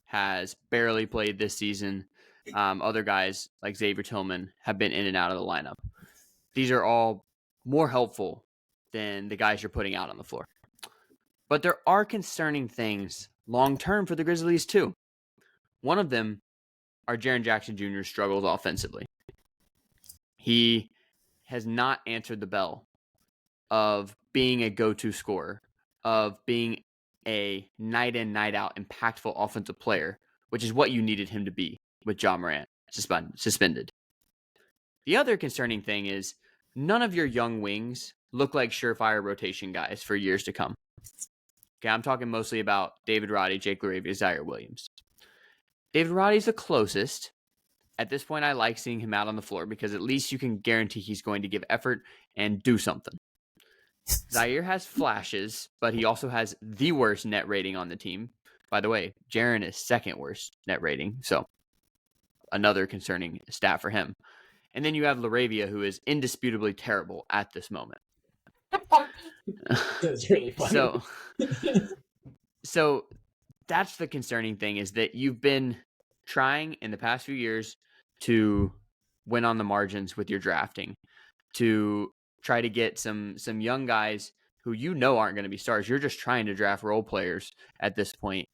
has barely played this season. Other guys like Xavier Tillman have been in and out of the lineup. These are all more helpful than the guys you're putting out on the floor. But there are concerning things long-term for the Grizzlies too. One of them are Jaren Jackson Jr.'s struggles offensively. He has not answered the bell of being a go-to scorer, of being a night in, night out impactful offensive player, which is what you needed him to be with John Morant suspended. The other concerning thing is none of your young wings look like surefire rotation guys for years to come. Okay, I'm talking mostly about David Roddy, Jake LaRavia, Zaire Williams. David Roddy's the closest. At this point, I like seeing him out on the floor because at least you can guarantee he's going to give effort and do something. Zaire has flashes, but he also has the worst net rating on the team. By the way, Jaren is second worst net rating, so another concerning stat for him. And then you have LaRavia, who is indisputably terrible at this moment. That's really funny. So that's the concerning thing, is that you've been trying in the past few years to win on the margins with your drafting, to try to get some young guys who you know aren't going to be stars. You're just trying to draft role players at this point,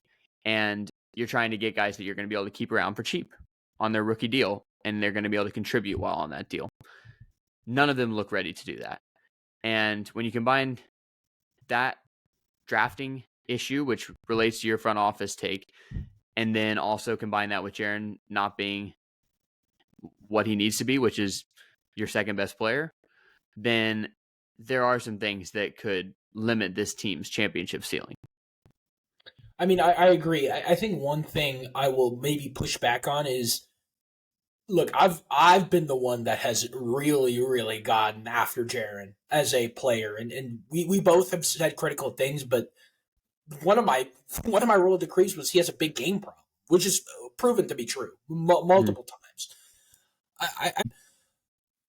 and you're trying to get guys that you're going to be able to keep around for cheap on their rookie deal, and they're going to be able to contribute while on that deal. None of them look ready to do that. And when you combine that drafting issue, which relates to your front office take, and then also combine that with Jaren not being what he needs to be, which is your second best player, then there are some things that could limit this team's championship ceiling. I mean, I agree. I think one thing I will maybe push back on is, look, I've been the one that has really, really gotten after Jaren as a player, and we both have said critical things, but one of my rule decrees was he has a big game problem, which is proven to be true multiple times.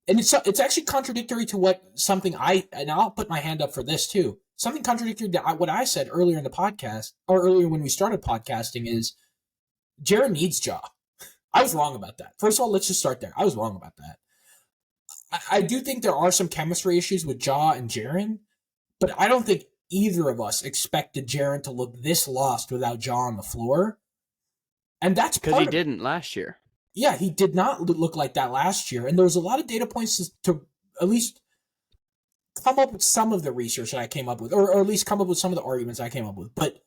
And it's actually contradictory to and I'll put my hand up for this too. Something contradictory to what I said earlier in the podcast, or earlier when we started podcasting, is Jaren needs Ja. I was wrong about that. First of all, let's just start there. I was wrong about that. I do think there are some chemistry issues with Ja and Jaren, but I don't think either of us expected Jaren to look this lost without Ja on the floor. And that's because he didn't last year. Yeah, he did not look like that last year. And there was a lot of data points to at least come up with some of the research that I came up with, or at least come up with some of the arguments I came up with. But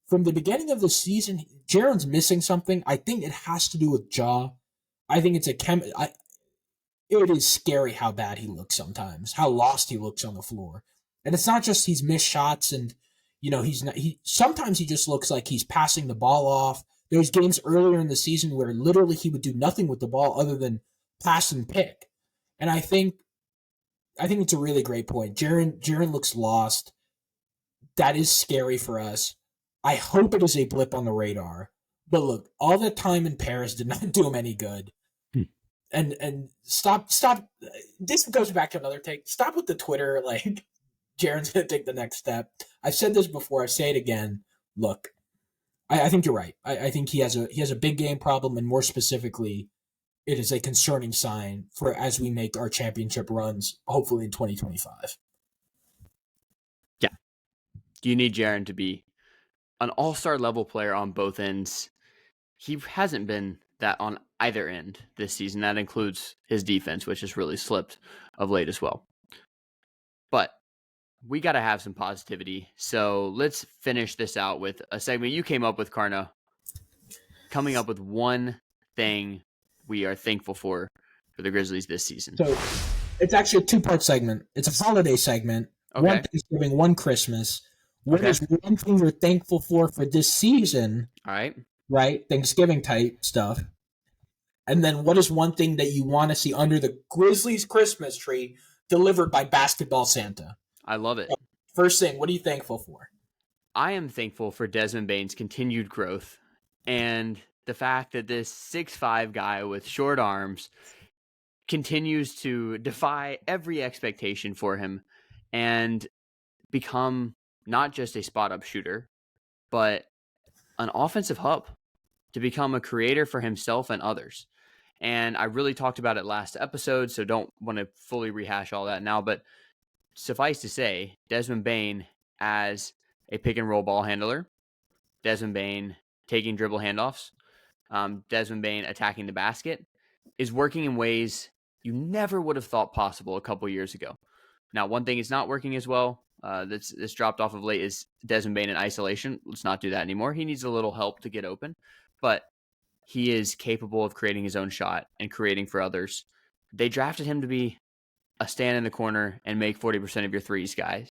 from the beginning of the season, Jaren's missing something. I think it has to do with Ja. I think it's it is scary how bad he looks sometimes, how lost he looks on the floor. And it's not just he's missed shots and, sometimes he just looks like he's passing the ball off. There's games earlier in the season where literally he would do nothing with the ball other than pass and pick. And I think it's a really great point. Jaren looks lost. That is scary for us. I hope it is a blip on the radar. But look, all that time in Paris did not do him any good. And stop. This goes back to another take. Stop with the Twitter, like, Jaren's going to take the next step. I've said this before. I say it again. Look, I think you're right. I think he has a big game problem, and more specifically, it is a concerning sign for as we make our championship runs, hopefully in 2025. Yeah. You need Jaren to be an all-star level player on both ends. He hasn't been that on either end this season. That includes his defense, which has really slipped of late as well. But we got to have some positivity. So let's finish this out with a segment you came up with, Karna, coming up with one thing we are thankful for the Grizzlies this season. So it's actually a two-part segment. It's a holiday segment. Okay. One Thanksgiving, one Christmas. What Okay. is one thing you're thankful for this season? All right. Right? Thanksgiving type stuff. And then what is one thing that you want to see under the Grizzlies Christmas tree delivered by Basketball Santa? I love it. First thing, what are you thankful for? I am thankful for Desmond Bane's continued growth and the fact that this 6'5" guy with short arms continues to defy every expectation for him and become not just a spot-up shooter, but an offensive hub to become a creator for himself and others. And I really talked about it last episode, so don't want to fully rehash all that now, but suffice to say, Desmond Bane as a pick-and-roll ball handler, Desmond Bane taking dribble handoffs, Desmond Bane attacking the basket, is working in ways you never would have thought possible a couple years ago. Now, one thing is not working as well, that's dropped off of late, is Desmond Bane in isolation. Let's not do that anymore. He needs a little help to get open, but he is capable of creating his own shot and creating for others. They drafted him to be a stand in the corner and make 40% of your threes, guys.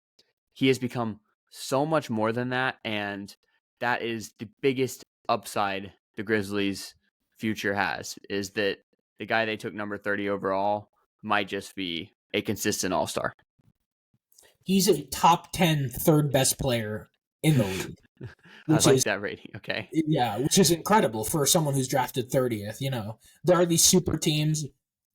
He has become so much more than that, and that is the biggest upside the Grizzlies' future has, is that the guy they took number 30 overall might just be a consistent all-star. He's a top 10 third best player in the league. I like that rating. Okay. Yeah, which is incredible for someone who's drafted 30th. You know, there are these super teams.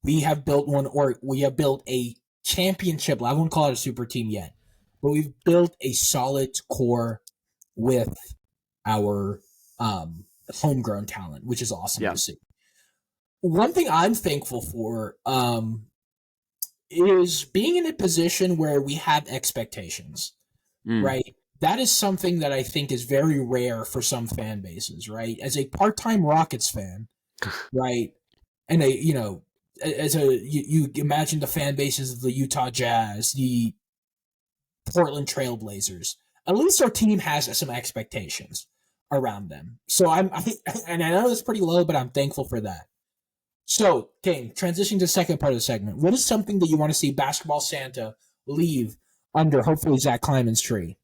We have built one, or we have built a championship. I wouldn't call it a super team yet, but we've built a solid core with our homegrown talent, which is awesome to see. One thing I'm thankful for is being in a position where we have expectations, right? That is something that I think is very rare for some fan bases, right? As a part-time Rockets fan, right? And you imagine the fan bases of the Utah Jazz, the Portland Trail Blazers. At least our team has some expectations around them. So and I know it's pretty low, but I'm thankful for that. So, Kane, transitioning to the second part of the segment, what is something that you want to see Basketball Santa leave under, hopefully, Zach Kleiman's tree?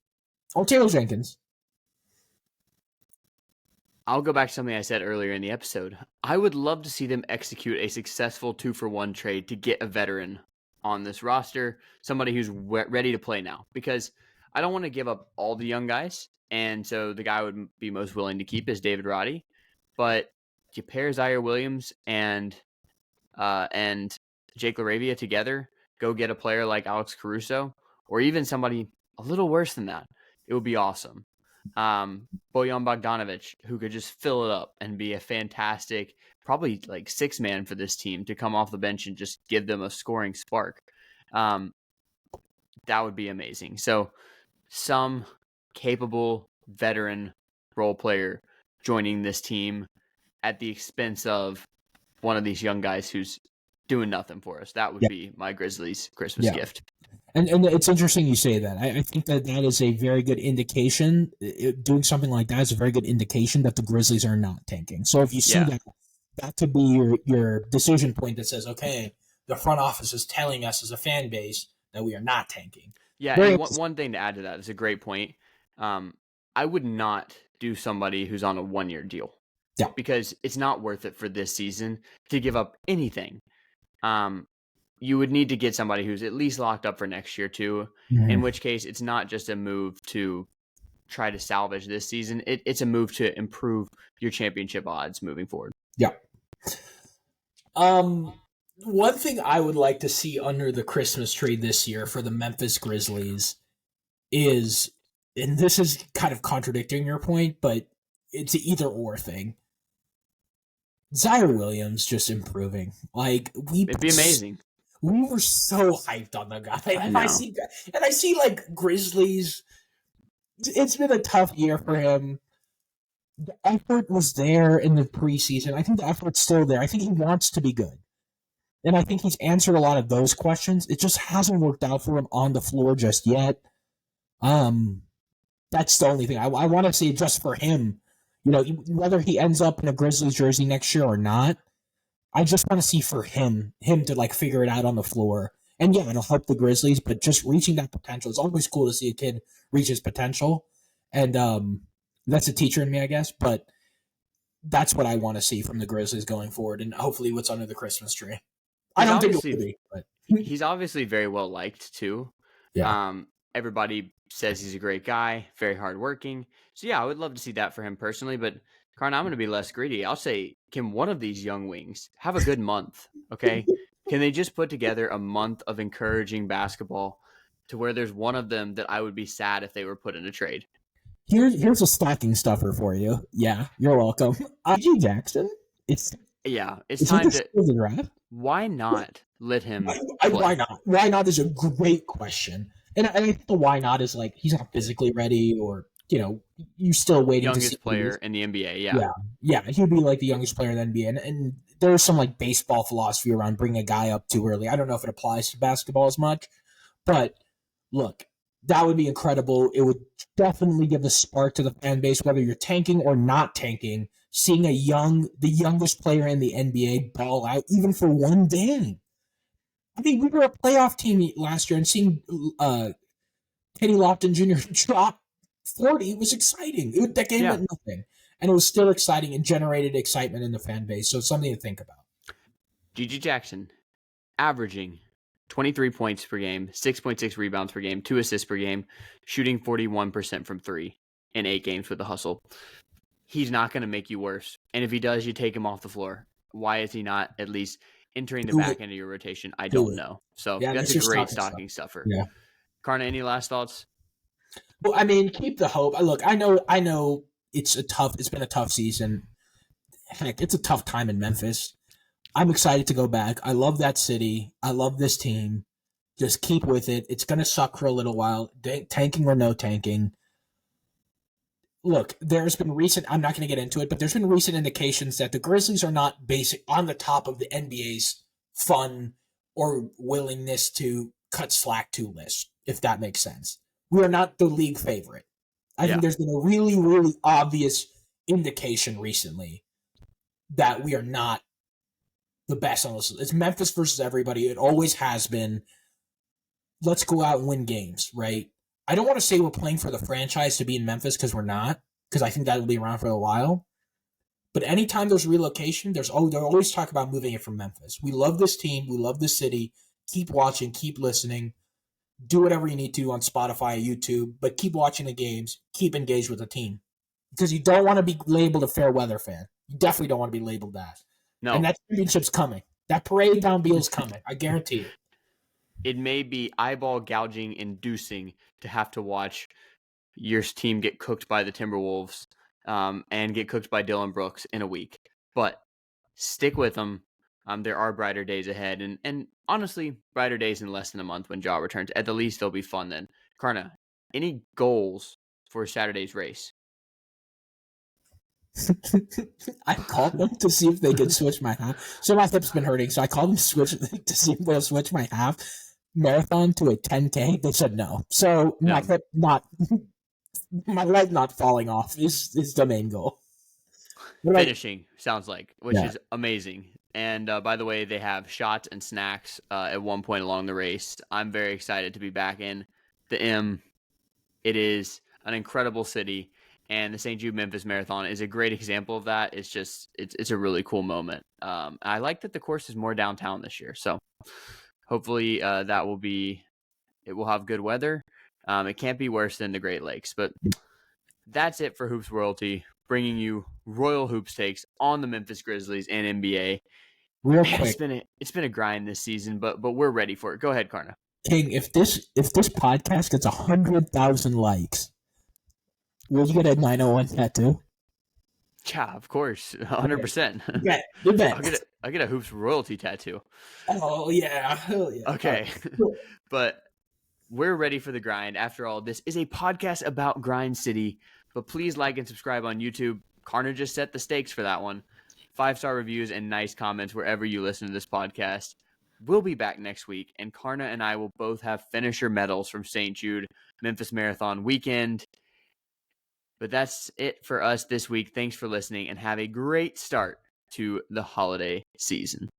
Or Taylor Jenkins. I'll go back to something I said earlier in the episode. I would love to see them execute a successful 2-for-1 trade to get a veteran on this roster, somebody who's ready to play now, because I don't want to give up all the young guys, and so the guy I would be most willing to keep is David Roddy, but you pair Zaire Williams and Jake LaRavia together, go get a player like Alex Caruso, or even somebody a little worse than that. It would be awesome. Bojan Bogdanovic, who could just fill it up and be a fantastic, probably like six man for this team to come off the bench and just give them a scoring spark. That would be amazing. So some capable veteran role player joining this team at the expense of one of these young guys who's doing nothing for us. That would be my Grizzlies Christmas gift. And it's interesting you say that. I think that is a very good indication. Doing something like that is a very good indication that the Grizzlies are not tanking. So if you see that could be your decision point that says, okay, the front office is telling us as a fan base that we are not tanking. Yeah, and one thing to add to that is a great point. I would not do somebody who's on a 1-year deal. Yeah. Because it's not worth it for this season to give up anything. You would need to get somebody who's at least locked up for next year too, in which case it's not just a move to try to salvage this season. It's a move to improve your championship odds moving forward. Yeah. One thing I would like to see under the Christmas tree this year for the Memphis Grizzlies is, and this is kind of contradicting your point, but it's an either or thing. Zaire Williams just improving. It'd be amazing. We were so hyped on the guy. I see like Grizzlies. It's been a tough year for him. the effort was there in the preseason. I think the effort's still there. I think he wants to be good. And I think he's answered a lot of those questions. It just hasn't worked out for him on the floor just yet. Um, that's the only thing. I want to see just for him, whether he ends up in a Grizzlies jersey next year or not. I just want to see for him to like figure it out on the floor. And yeah, it'll help the Grizzlies, but just reaching that potential. It's always cool to see a kid reach his potential. And that's a teacher in me, I guess. But that's what I want to see from the Grizzlies going forward, and hopefully what's under the Christmas tree. I He's don't think it obviously will be, but he's obviously very well liked too. yeah. Everybody says he's a great guy, very hardworking. So yeah, I would love to see that for him personally. But Karn, I'm going to be less greedy. I'll say, can one of these young wings have a good month? Okay, can they just put together a month of encouraging basketball to where there's one of them that I would be sad if they were put in a trade? Here's a stocking stuffer for you. Yeah, you're welcome. IG Jackson. It's Yeah, it's is he time the to. season, right? Why not let him play? Why not? Why not is a great question. And I think the why not is like he's not physically ready, or you're still waiting to see Youngest player in the NBA, yeah. Yeah, he'd be like the youngest player in the NBA, and there's some like baseball philosophy around bringing a guy up too early. I don't know if it applies to basketball as much, but look, that would be incredible. It would definitely give a spark to the fan base, whether you're tanking or not tanking. Seeing the youngest player in the NBA ball out, even for one game. I mean, we were a playoff team last year, and seeing Kenny Lofton Jr. drop 40 was exciting. That game Yeah. meant nothing, and it was still exciting and generated excitement in the fan base. So it's something to think about. GG Jackson averaging 23 points per game, 6.6 rebounds per game, 2 assists per game, shooting 41% from 3 in 8 games with the hustle. He's not going to make you worse. And if he does, you take him off the floor. Why is he not at least entering the back end of your rotation? I don't know. So Yeah, that's a great stocking stuffer. Yeah. Karna, any last thoughts? Well, I mean, keep the hope. Look, I know it's been a tough season. Heck, it's a tough time in Memphis. I'm excited to go back. I love that city. I love this team. Just keep with it. It's going to suck for a little while, tanking or no tanking. Look, there's been I'm not going to get into it, but there's been recent indications that the Grizzlies are not on the top of the NBA's fun or willingness to cut slack to list, if that makes sense. We are not the league favorite. I think there's been a really, really obvious indication recently that we are not the best on this. It's Memphis versus everybody. It always has been. Let's go out and win games, right? I don't want to say we're playing for the franchise to be in Memphis, because we're not, because I think that will be around for a while. But anytime there's relocation, they'll always talk about moving it from Memphis. We love this team. We love this city. Keep watching. Keep listening. Do whatever you need to on Spotify, YouTube, but keep watching the games. Keep engaged with the team, because you don't want to be labeled a fair weather fan. You definitely don't want to be labeled that. No. And that championship's coming. That parade down Beale's coming. I guarantee it. It may be eyeball gouging inducing to have to watch your team get cooked by the Timberwolves and get cooked by Dylan Brooks in a week. But stick with them. There are brighter days ahead. And honestly, brighter days in less than a month when Ja returns. At the least, they'll be fun then. Karna, any goals for Saturday's race? I called them to see if they could switch my half. So my hip's been hurting, so I called them to see if they'll switch my half marathon to a 10K. They said no. So my hip my leg not falling off is the main goal. Finishing, sounds like, which is amazing. And by the way, they have shots and snacks at one point along the race. I'm very excited to be back in the M. It is an incredible city. And the St. Jude Memphis Marathon is a great example of that. It's just, it's a really cool moment. I like that the course is more downtown this year. So hopefully it will have good weather. It can't be worse than the Great Lakes. But that's it for Hoops Royalty, bringing you Royal Hoops takes on the Memphis Grizzlies and NBA. Real quick. It's been a grind this season, but we're ready for it. Go ahead, Karna. King, if this podcast gets 100,000 likes, will you get a 901 tattoo? Yeah, of course, 100%. Yeah, I'll get a Hoops Royalty tattoo. Oh yeah, hell yeah. Okay, but we're ready for the grind. After all, this is a podcast about Grind City. But please like and subscribe on YouTube. Karna just set the stakes for that one. 5-star reviews and nice comments wherever you listen to this podcast. We'll be back next week, and Karna and I will both have finisher medals from St. Jude Memphis Marathon weekend. But that's it for us this week. Thanks for listening, and have a great start to the holiday season.